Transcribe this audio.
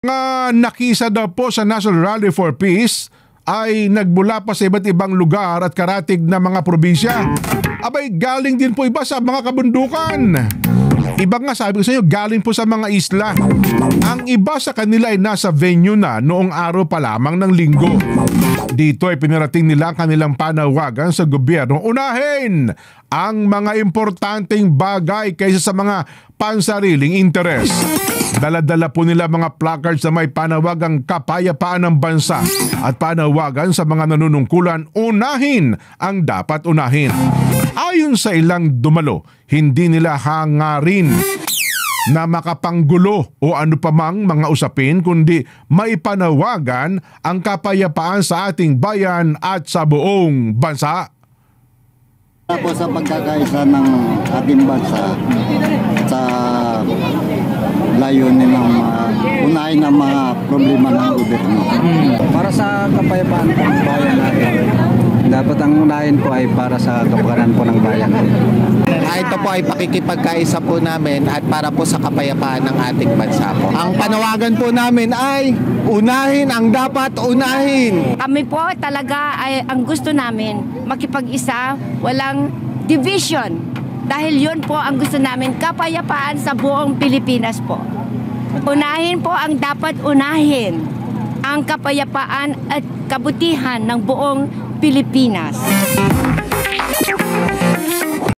Nakisa daw po sa National Rally for Peace ay nagmula pa sa iba't ibang lugar at karatig na mga probinsya. Abay, galing din po iba sa mga kabundukan. Iba nga, sabi ko sa inyo, galing po sa mga isla. Ang iba sa kanila ay nasa venue na noong araw pa lamang ng linggo. Dito ay pinarating nila ang kanilang panawagan sa gobyerno. Unahin ang mga importanteng bagay kaysa sa mga pansariling interes. Dala-dala po nila mga placards na may panawagang kapayapaan ng bansa at panawagan sa mga nanunungkulan, unahin ang dapat unahin. Ayon sa ilang dumalo, hindi nila hangarin na makapanggulo o ano pamang mga usapin, kundi maipanawagan ang kapayapaan sa ating bayan at sa buong bansa. Ako sa pagkakaisa ng ating bansa sa layunin ng unahin ng mga problema ng gobyerno. Para sa kapayapaan ng bayan natin, dapat ang unahin po ay para sa kapakanan po ng bayan. Ito po ay pakikipagkaisa po namin at para po sa kapayapaan ng ating bansa po. Ang panawagan po namin ay unahin ang dapat unahin. Kami po talaga ay ang gusto namin makipag-isa, walang division. Dahil yun po ang gusto namin, kapayapaan sa buong Pilipinas po. Unahin po ang dapat unahin, ang kapayapaan at kabutihan ng buong Pilipinas.